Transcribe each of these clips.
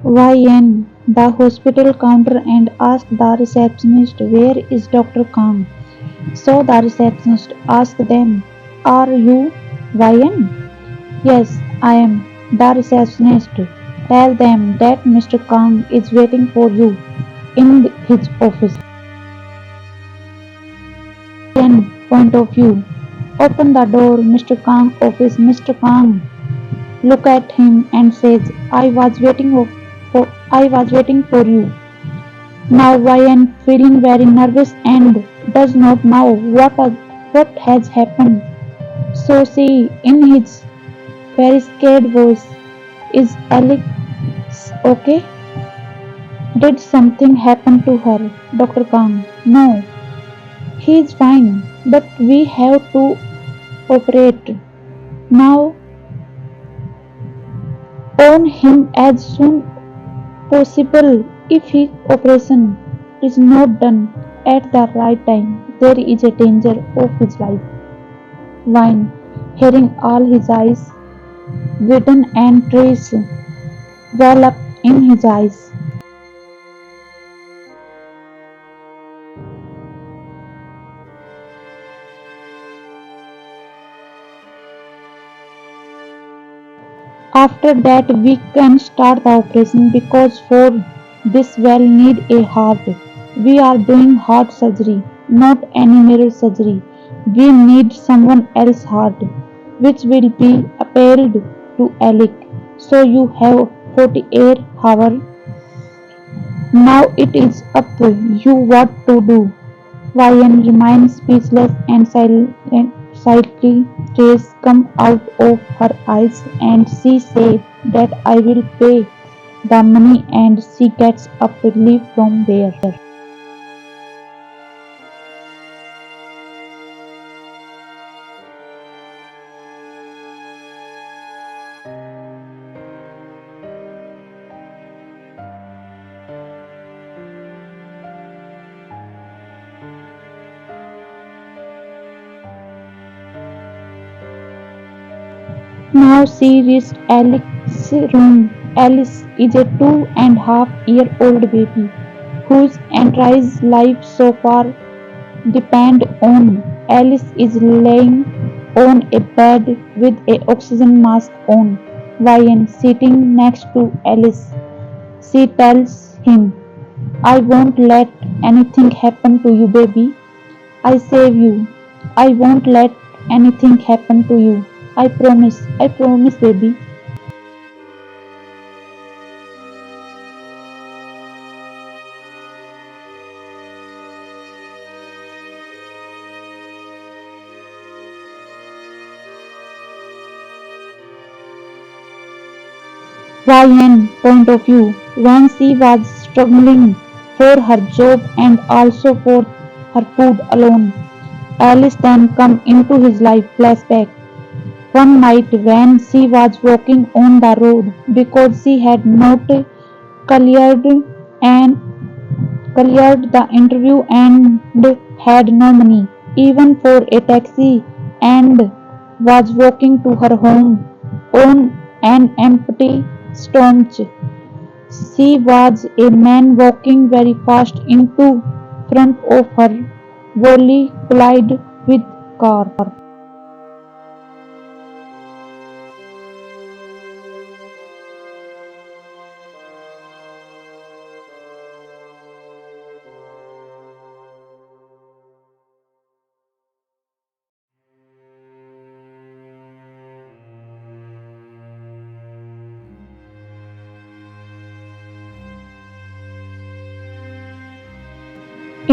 YN the hospital counter and asked the receptionist, "Where is Dr. Kang?" So the receptionist asked them, "Are you YN?" "Yes, I am." The receptionist, "Tell them that Mr. Kang is waiting for you in his office." YN point of view. Open the door, Mr. Kang office. Mr. Kang look at him and says, I was waiting for you." Now YN feeling very nervous and does not know what has happened. So she, in his very scared voice, "Is Alex okay? Did something happen to her, Dr. Kang?" "No, he is fine, but we have to operate now on him as soon possible. If his operation is not done at the right time, there is a danger of his life." Wine, hearing all his eyes widen and tears well up in his eyes. After that we can start the operation because for this well need a heart. We are doing heart surgery, not any mirror surgery. We need someone else's heart, which will be appealed to Alec. So you have 48 hours. Now it is up to you what to do. Ryan remains speechless and silently tears come out of her eyes and she said that I will pay the money and she gets up to leave from there. Now she reached Alex's room. Alice is a 2.5-year-old baby whose entire life so far depend on. Alice is lying on a bed with a oxygen mask on. Ryan sitting next to Alice. She tells him, "I won't let anything happen to you, baby. I save you. I won't let anything happen to you. I promise, baby." Ryan point of view. When she was struggling for her job and also for her food alone, Alice then come into his life. Flashback. One night when she was walking on the road because she had not cleared and cleared the interview and had no money even for a taxi and was walking to her home on an empty stomach. She was a man walking very fast into front of her. Volley collided with car.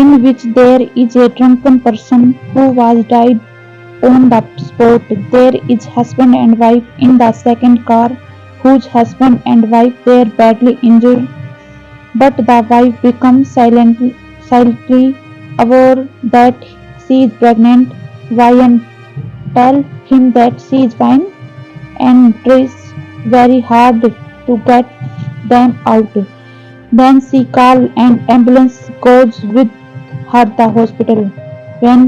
In which there is a drunken person who was died on the spot. There is husband and wife in the second car whose husband and wife were badly injured, but the wife becomes silently aware that she is pregnant. Ryan tells him that she is fine and tries very hard to get them out. Then she calls and ambulance goes with her the hospital. When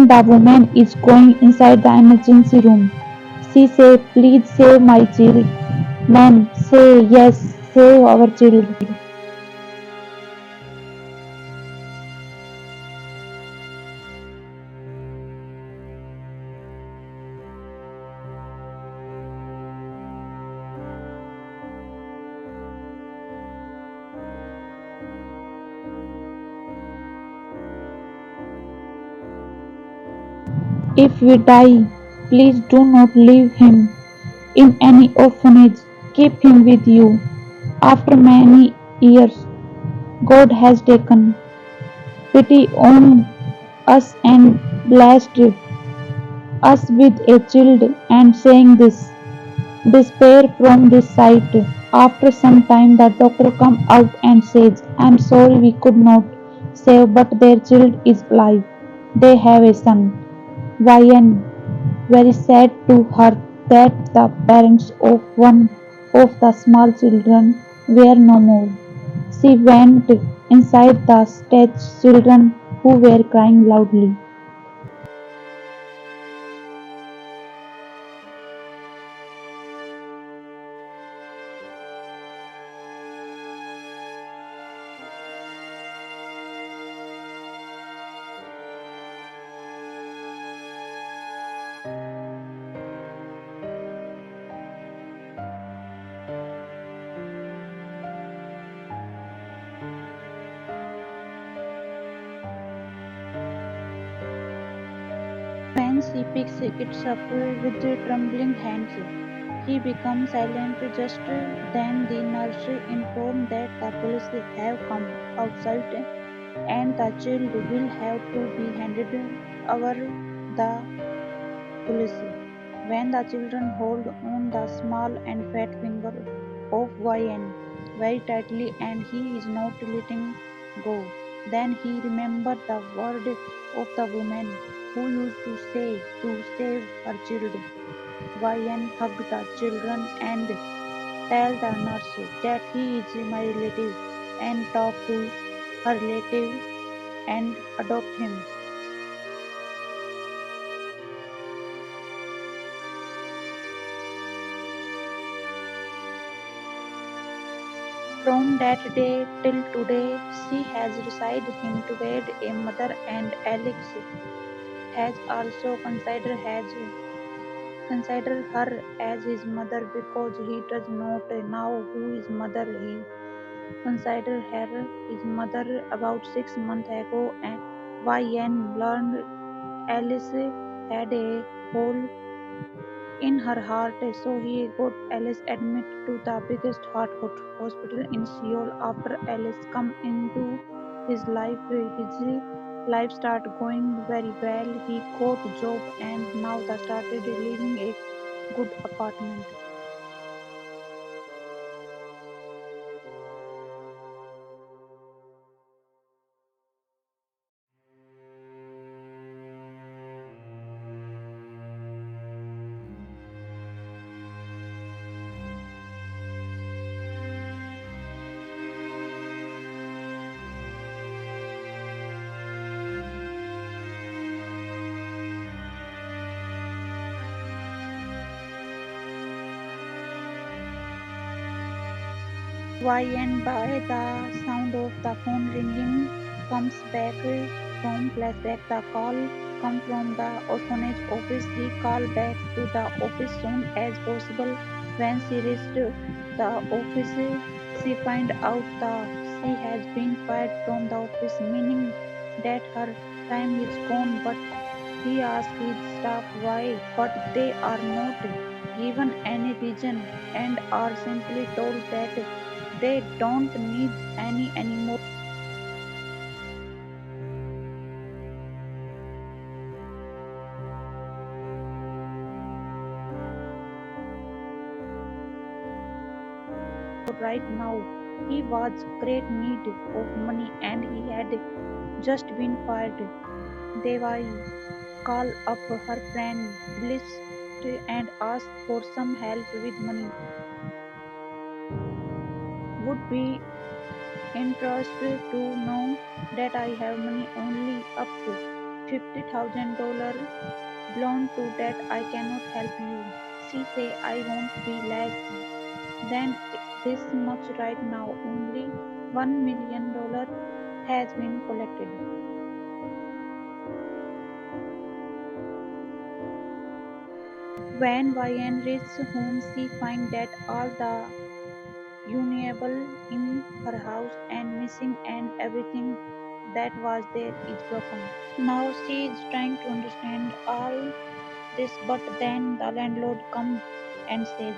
the woman is going inside the emergency room, she says, "Please save my child." Men say yes, save our child. If we die, please do not leave him in any orphanage. Keep him with you. After many years, God has taken pity on us and blessed us with a child and saying this. Despair from this sight. After some time the doctor comes out and says, I'm sorry we could not save but their child is alive. They have a son. YN very sad to her that the parents of one of the small children were no more. She went inside the stage children who were crying loudly. When she picks it up with trembling hands, he becomes silent. Just then the nurse informs that the police have come outside and the child will have to be handed over the police. When the children hold on the small and fat finger of YN very tightly and he is not letting go, then he remembers the word of the woman who used to say to save her child. YN hug the children and tell the nurse that he is my relative and talk to her relative and adopt him. From that day till today, she has decided him to wed a mother, and Alex has also considered her as his mother because he does not know who his mother. He considered her his mother about 6 months ago, and YN learned Alice had a hole in her heart, so he got Alice admitted to the biggest heart hospital in Seoul. After Alice come into his life started going very well. He got job and now they started living a good apartment. YN by the sound of the phone ringing comes back from flashback. The call come from the orphanage office. He call back to the office soon as possible. When she reached the office, she find out that she has been fired from the office, meaning that her time is gone. But he asks his staff why, but they are not given any reason and are simply told that they don't need any anymore. Right now, he was great need of money and he had just been fired. Devi called up her friend Bliss and asked for some help with money. Would be interested to know that I have money only up $50,000. Blown to that I cannot help you. She say I won't be less. Then this much right now, only $1 million has been collected. When Vian reaches home, she finds that all the uniable in her house and missing and everything that was there is broken. Now she is trying to understand all this, but then the landlord comes and says,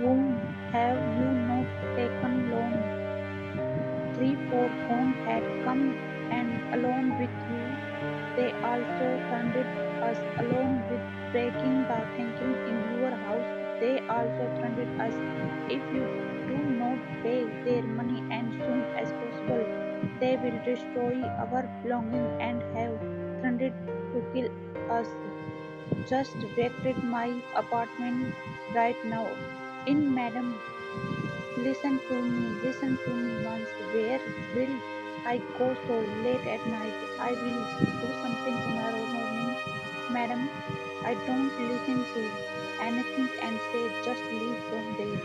whom have you not taken loan? 3-4 phone had come and along with you they also threatened us along with breaking the thinking in your house. They also threatened us if you do not pay their money and soon as possible they will destroy our belongings and have threatened to kill us. Just vacated my apartment right now. In madam, listen to me once. Where will I go so late at night? I will do something tomorrow morning. Madam, I don't listen to anything and say just leave from there.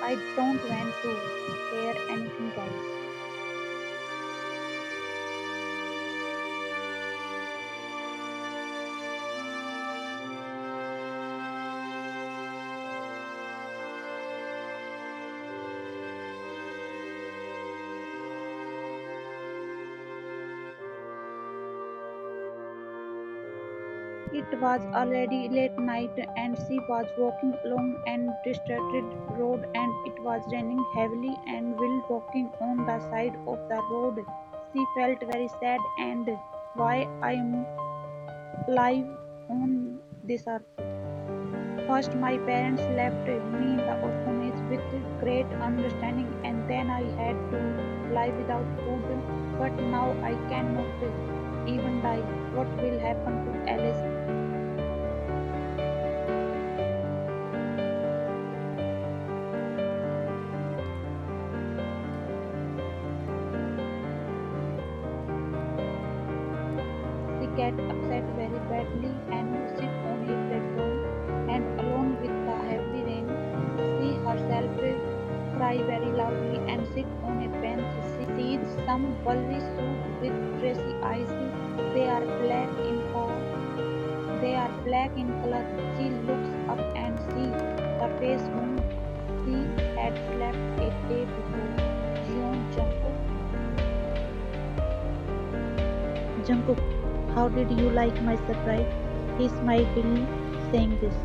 I don't want to hear anything else. It was already late night and she was walking along a deserted road and it was raining heavily and while walking on the side of the road she felt very sad and why I am alive on this earth. First my parents left me in the orphanage with great understanding and then I had to lie without food but now I cannot even die. What will happen to Alice? She get upset very badly and sit on a platform and along with the heavy rain she herself cry very loudly and sit on a bench. She sees some bully suit with tracy eyes. They are black in they are black in color. She looks up and sees the face whom she had slept a day before. Jungkook. Jungkook, how did you like my surprise? He smiled, saying this.